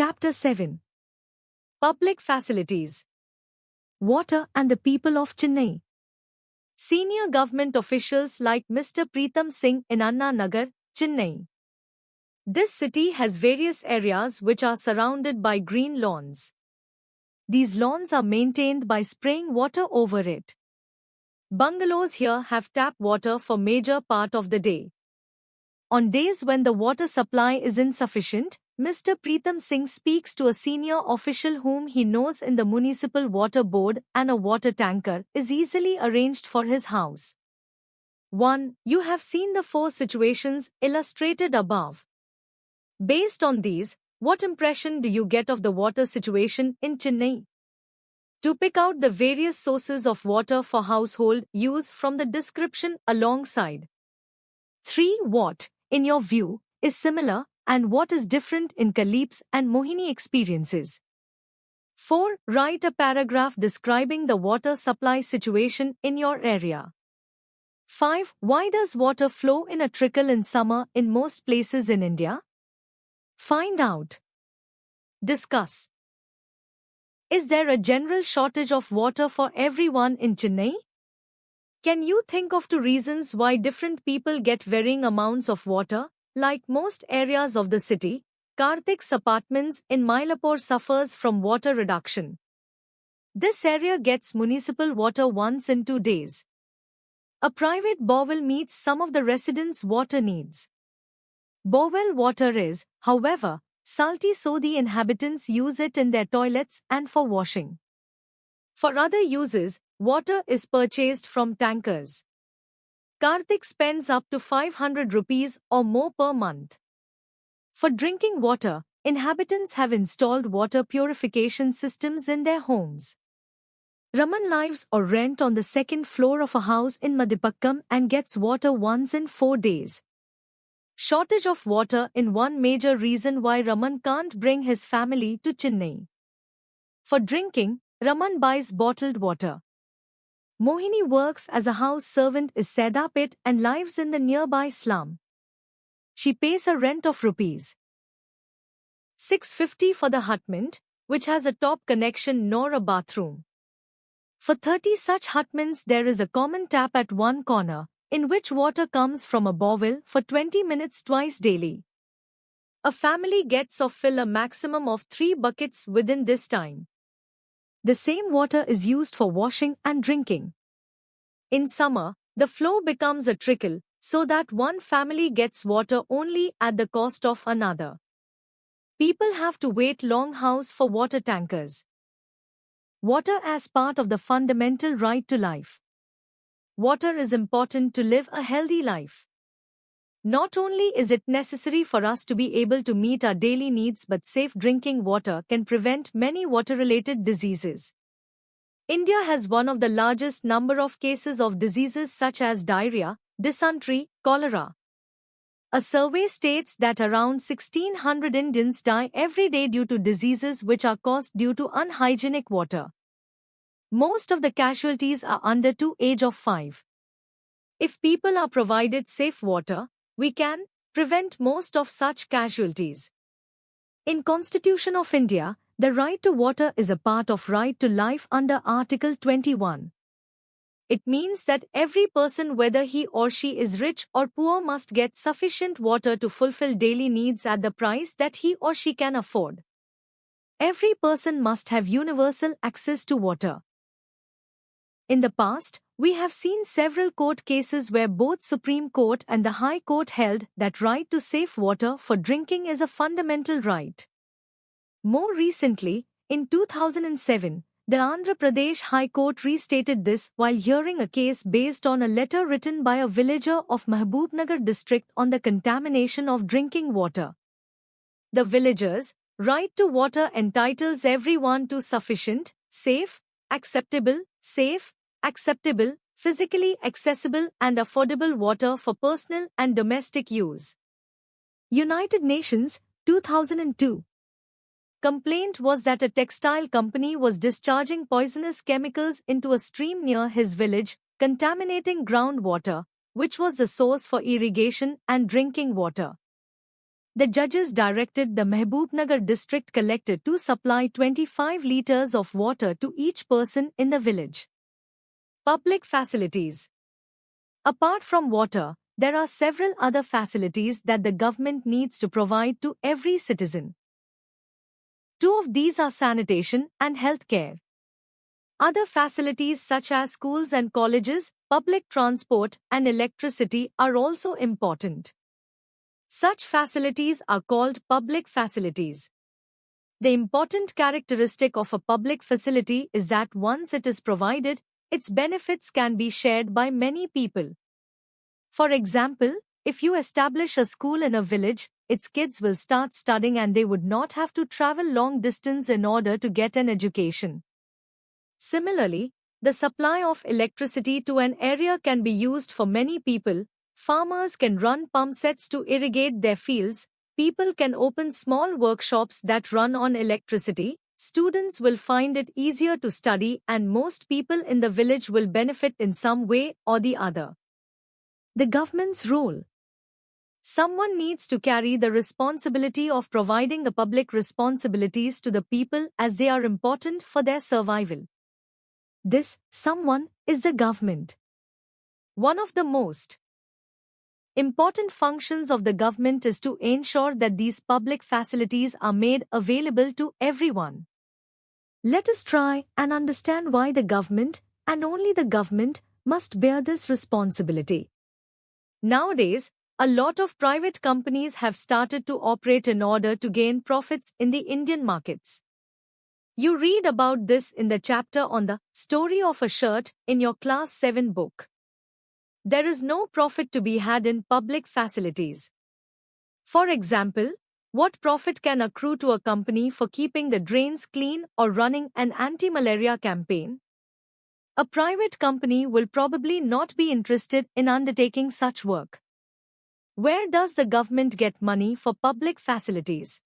Chapter 7. Public Facilities. Water and the People of Chennai. Senior government officials like Mr. Preetham Singh in Anna Nagar, Chennai. This city has various areas which are surrounded by green lawns. These lawns are maintained by spraying water over it. Bungalows here have tap water for major part of the day. On days when the water supply is insufficient, Mr. Preetham Singh speaks to a senior official whom he knows in the municipal water board, and a water tanker is easily arranged for his house. 1. You have seen the 4 situations illustrated above. Based on these, what impression do you get of the water situation in Chennai? To pick out the various sources of water for household use from the description alongside. 3. What, in your view, is similar and what is different in Kaleep's and Mohini experiences? 4. Write a paragraph describing the water supply situation in your area. 5. Why does water flow in a trickle in summer in most places in India? Find out. Discuss. Is there a general shortage of water for everyone in Chennai? Can you think of 2 reasons why different people get varying amounts of water? Like most areas of the city, Karthik's apartments in Mylapore suffers from water reduction. This area gets municipal water once in 2 days. A private borewell meets some of the residents' water needs. Borewell water is, however, salty, so the inhabitants use it in their toilets and for washing. For other uses, water is purchased from tankers. Karthik spends up to 500 rupees or more per month. For drinking water, inhabitants have installed water purification systems in their homes. Raman lives or rent on the 2nd floor of a house in Madipakkam and gets water once in 4 days. Shortage of water is one major reason why Raman can't bring his family to Chennai. For drinking, Raman buys bottled water. Mohini works as a house servant in Saidapet and lives in the nearby slum. She pays a rent of rupees 650 for the hutment, which has a top connection nor a bathroom. For 30 such hutments there is a common tap at one corner, in which water comes from a borewell for 20 minutes twice daily. A family gets or fill a maximum of 3 buckets within this time. The same water is used for washing and drinking. In summer, the flow becomes a trickle, so that one family gets water only at the cost of another. People have to wait long hours for water tankers. Water as part of the fundamental right to life. Water is important to live a healthy life. Not only is it necessary for us to be able to meet our daily needs, but safe drinking water can prevent many water-related diseases. India has one of the largest number of cases of diseases such as diarrhea, dysentery, cholera. A survey states that around 1,600 Indians die every day due to diseases which are caused due to unhygienic water. Most of the casualties are under the age of 5. If people are provided safe water, we can prevent most of such casualties. In Constitution of India, the right to water is a part of right to life under Article 21. It means that every person, whether he or she is rich or poor, must get sufficient water to fulfill daily needs at the price that he or she can afford. Every person must have universal access to water. In the past, we have seen several court cases where both Supreme Court and the High Court held that right to safe water for drinking is a fundamental right. More recently, in 2007, the Andhra Pradesh High Court restated this while hearing a case based on a letter written by a villager of Mahbubnagar district on the contamination of drinking water. The villager's right to water entitles everyone to sufficient, safe, acceptable, physically accessible and affordable water for personal and domestic use. United Nations, 2002. Complaint was that a textile company was discharging poisonous chemicals into a stream near his village, contaminating groundwater, which was the source for irrigation and drinking water. the judges directed the Mehboob district collector to supply 25 liters of water to each person in the village. Public facilities. Apart from water, there are several other facilities that the government needs to provide to every citizen. Two of these are sanitation and healthcare. Other facilities such as schools and colleges, public transport, and electricity are also important. Such facilities are called public facilities. The important characteristic of a public facility is that once it is provided, its benefits can be shared by many people. For example, if you establish a school in a village, its kids will start studying and they would not have to travel long distance in order to get an education. Similarly, the supply of electricity to an area can be used for many people. Farmers can run pump sets to irrigate their fields. People can open small workshops that run on electricity. Students will find it easier to study, and most people in the village will benefit in some way or the other. The government's role. Someone needs to carry the responsibility of providing the public responsibilities to the people as they are important for their survival. This someone is the government. One of the most important functions of the government is to ensure that these public facilities are made available to everyone. Let us try and understand why the government, and only the government, must bear this responsibility. Nowadays, a lot of private companies have started to operate in order to gain profits in the Indian markets. You read about this in the chapter on the story of a shirt in your Class 7 book. There is no profit to be had in public facilities. For example, what profit can accrue to a company for keeping the drains clean or running an anti-malaria campaign? A private company will probably not be interested in undertaking such work. Where does the government get money for public facilities?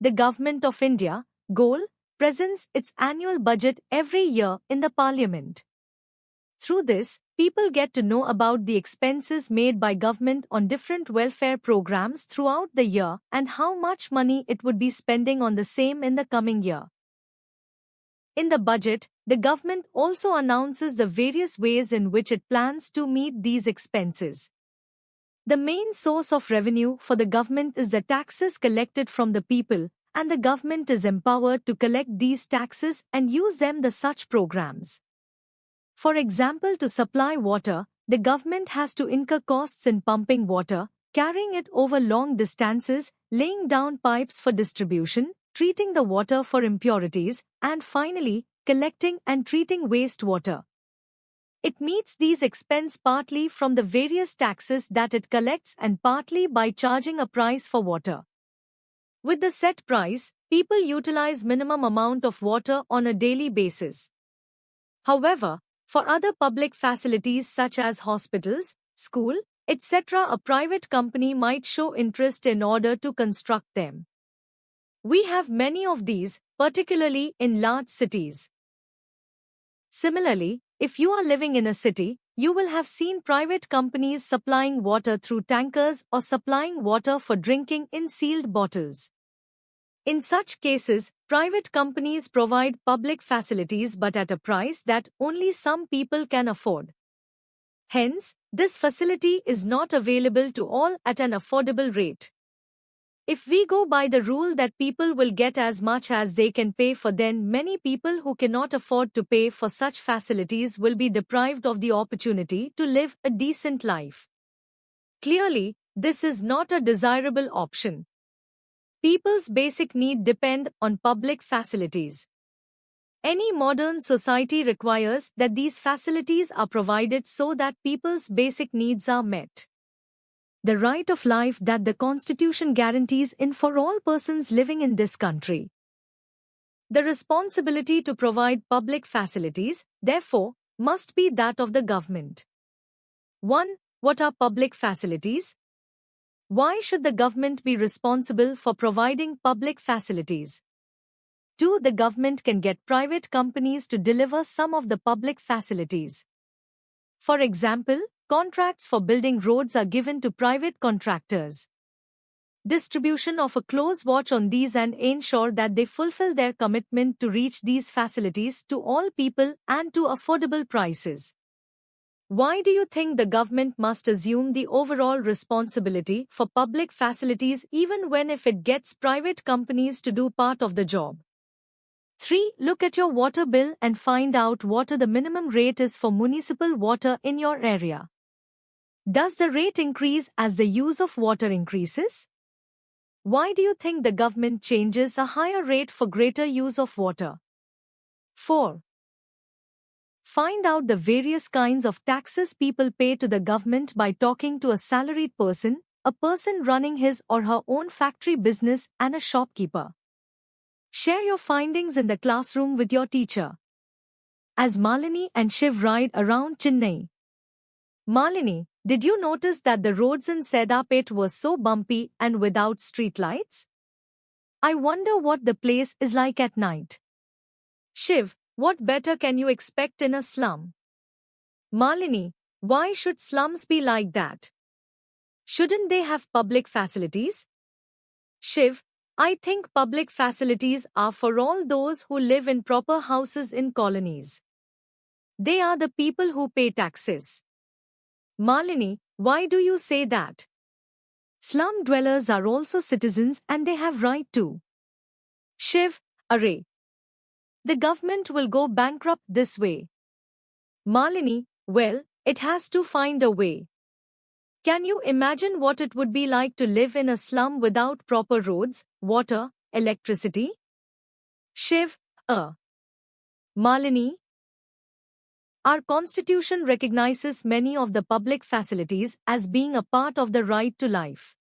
The Government of India, GOAL, presents its annual budget every year in the Parliament. Through this, people get to know about the expenses made by government on different welfare programs throughout the year and how much money it would be spending on the same in the coming year. In the budget, the government also announces the various ways in which it plans to meet these expenses. The main source of revenue for the government is the taxes collected from the people, and the government is empowered to collect these taxes and use them in such programs. For example, to supply water, the government has to incur costs in pumping water, carrying it over long distances, laying down pipes for distribution, treating the water for impurities, and finally, collecting and treating wastewater. It meets these expenses partly from the various taxes that it collects and partly by charging a price for water. With the set price, people utilize minimum amount of water on a daily basis. However, for other public facilities such as hospitals, school, etc., a private company might show interest in order to construct them. We have many of these, particularly in large cities. Similarly, if you are living in a city, you will have seen private companies supplying water through tankers or supplying water for drinking in sealed bottles. In such cases, private companies provide public facilities but at a price that only some people can afford. Hence, this facility is not available to all at an affordable rate. If we go by the rule that people will get as much as they can pay for, then many people who cannot afford to pay for such facilities will be deprived of the opportunity to live a decent life. Clearly, this is not a desirable option. People's basic needs depend on public facilities. Any modern society requires that these facilities are provided so that people's basic needs are met. The right of life that the Constitution guarantees in for all persons living in this country. The responsibility to provide public facilities, therefore, must be that of the government. 1. What are public facilities? Why should the government be responsible for providing public facilities? 2. The government can get private companies to deliver some of the public facilities. For example, contracts for building roads are given to private contractors. distribution of a close watch on these and ensure that they fulfill their commitment to reach these facilities to all people and to affordable prices. Why do you think the government must assume the overall responsibility for public facilities even when if it gets private companies to do part of the job? 3. Look at your water bill and find out what the minimum rate is for municipal water in your area. Does the rate increase as the use of water increases? Why do you think the government changes a higher rate for greater use of water? 4. Find out the various kinds of taxes people pay to the government by talking to a salaried person, a person running his or her own factory business, and a shopkeeper. Share your findings in the classroom with your teacher. As Malini and Shiv ride around Chennai. Malini, did you notice that the roads in Sedapet were so bumpy and without street lights? I wonder what the place is like at night. Shiv, what better can you expect in a slum? Malini, why should slums be like that? Shouldn't they have public facilities? Shiv, I think public facilities are for all those who live in proper houses in colonies. They are the people who pay taxes. Malini, why do you say that? Slum dwellers are also citizens and they have right too. Shiv, array. The government will go bankrupt this way. Malini, well, it has to find a way. Can you imagine what it would be like to live in a slum without proper roads, water, electricity? Shiv, Malini, our constitution recognizes many of the public facilities as being a part of the right to life.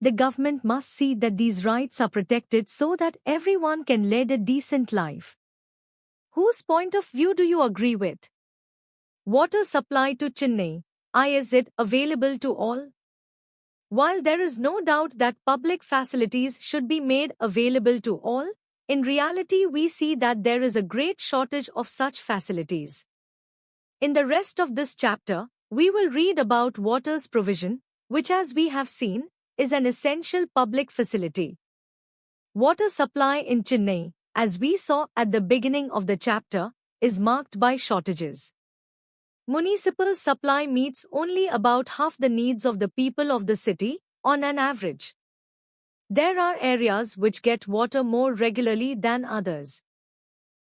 The government must see that these rights are protected so that everyone can lead a decent life. Whose point of view do you agree with? Water supply to Chennai. Is it available to all? While there is no doubt that public facilities should be made available to all, in reality we see that there is a great shortage of such facilities. In the rest of this chapter, we will read about water's provision, which as we have seen, is an essential public facility. Water supply in Chennai, as we saw at the beginning of the chapter, is marked by shortages. Municipal supply meets only about half the needs of the people of the city, on an average. There are areas which get water more regularly than others.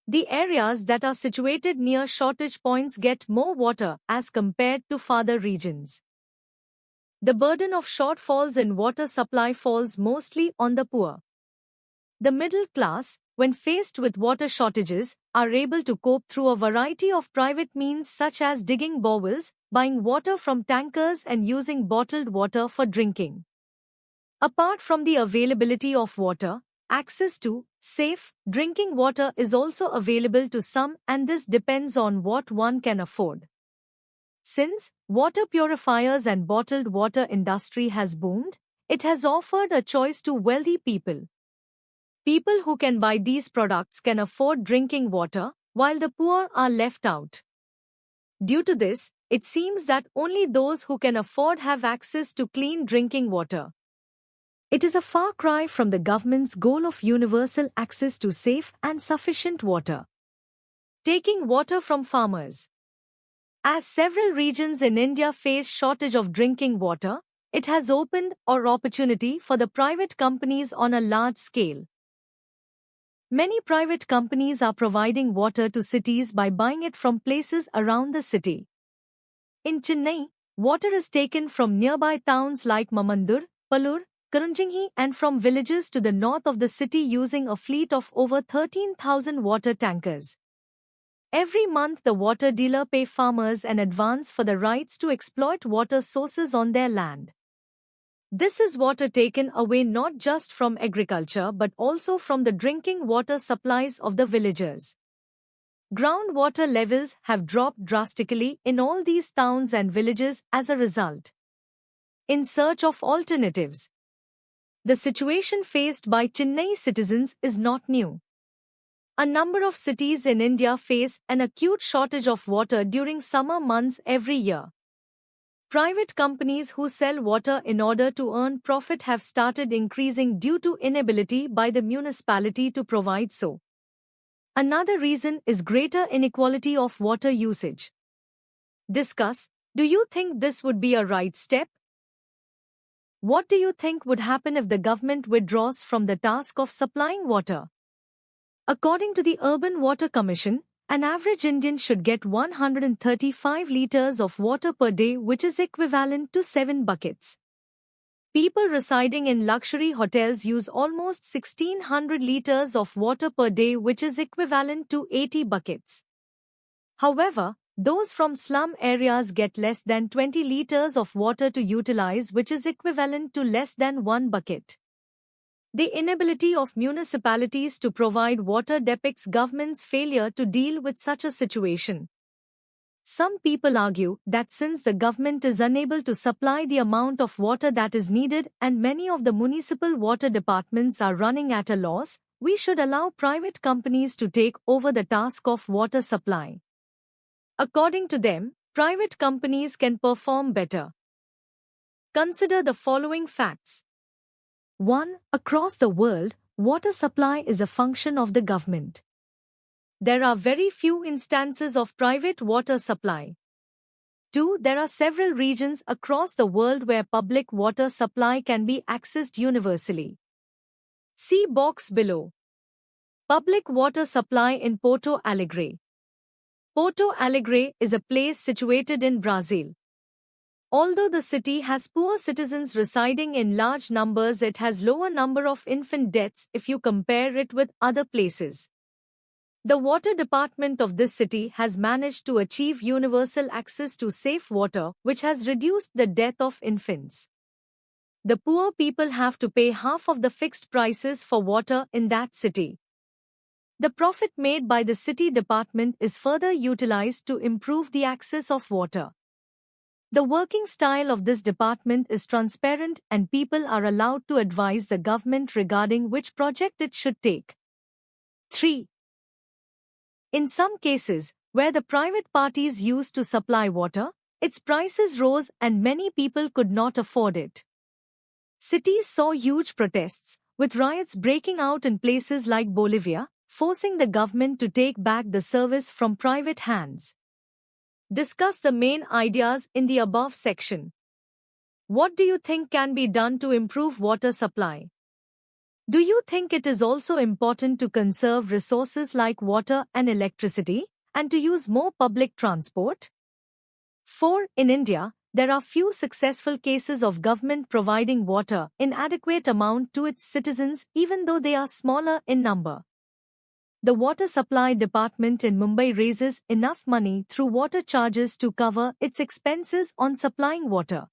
The areas that are situated near shortage points get more water as compared to farther regions. The burden of shortfalls in water supply falls mostly on the poor. The middle class, when faced with water shortages, are able to cope through a variety of private means such as digging borewells, buying water from tankers and using bottled water for drinking. Apart from the availability of water, access to safe drinking water is also available to some, and this depends on what one can afford. Since water purifiers and bottled water industry has boomed, it has offered a choice to wealthy people. People who can buy these products can afford drinking water, while the poor are left out. Due to this, it seems that only those who can afford have access to clean drinking water. It is a far cry from the government's goal of universal access to safe and sufficient water. Taking water from farmers. As several regions in India face shortage of drinking water, it has opened an opportunity for the private companies on a large scale. Many private companies are providing water to cities by buying it from places around the city. In Chennai, water is taken from nearby towns like Mamandur, Palur, Kurunjingi and from villages to the north of the city using a fleet of over 13,000 water tankers. Every month the water dealer pay farmers an advance for the rights to exploit water sources on their land. This is water taken away not just from agriculture but also from the drinking water supplies of the villagers. Groundwater levels have dropped drastically in all these towns and villages as a result. In search of alternatives, the situation faced by Chennai citizens is not new. A number of cities in India face an acute shortage of water during summer months every year. Private companies who sell water in order to earn profit have started increasing due to inability by the municipality to provide so. Another reason is greater inequality of water usage. Discuss, do you think this would be a right step? What do you think would happen if the government withdraws from the task of supplying water? According to the Urban Water Commission, an average Indian should get 135 liters of water per day, which is equivalent to 7 buckets. People residing in luxury hotels use almost 1600 liters of water per day, which is equivalent to 80 buckets. However, those from slum areas get less than 20 liters of water to utilize, which is equivalent to less than 1 bucket. The inability of municipalities to provide water depicts government's failure to deal with such a situation. Some people argue that since the government is unable to supply the amount of water that is needed and many of the municipal water departments are running at a loss, we should allow private companies to take over the task of water supply. According to them, private companies can perform better. Consider the following facts. 1. Across the world, water supply is a function of the government. There are very few instances of private water supply. 2. There are several regions across the world where public water supply can be accessed universally. See box below. Public water supply in Porto Alegre. Porto Alegre is a place situated in Brazil. Although the city has poor citizens residing in large numbers, it has lower number of infant deaths if you compare it with other places. The water department of this city has managed to achieve universal access to safe water, which has reduced the death of infants. The poor people have to pay half of the fixed prices for water in that city. The profit made by the city department is further utilized to improve the access of water. The working style of this department is transparent and people are allowed to advise the government regarding which project it should take. 3. In some cases, where the private parties used to supply water, its prices rose and many people could not afford it. Cities saw huge protests, with riots breaking out in places like Bolivia, forcing the government to take back the service from private hands. Discuss the main ideas in the above section. What do you think can be done to improve water supply? Do you think it is also important to conserve resources like water and electricity, and to use more public transport? 4. In India, there are few successful cases of government providing water in adequate amount to its citizens, even though they are smaller in number. The water supply department in Mumbai raises enough money through water charges to cover its expenses on supplying water.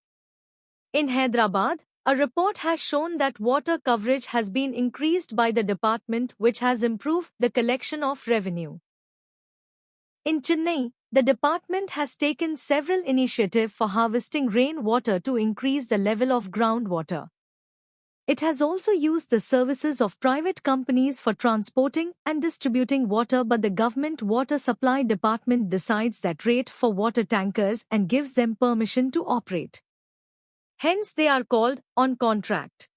In Hyderabad, a report has shown that water coverage has been increased by the department, which has improved the collection of revenue. In Chennai, the department has taken several initiatives for harvesting rainwater to increase the level of groundwater. It has also used the services of private companies for transporting and distributing water, but the government water supply department decides that rate for water tankers and gives them permission to operate. Hence they are called on contract.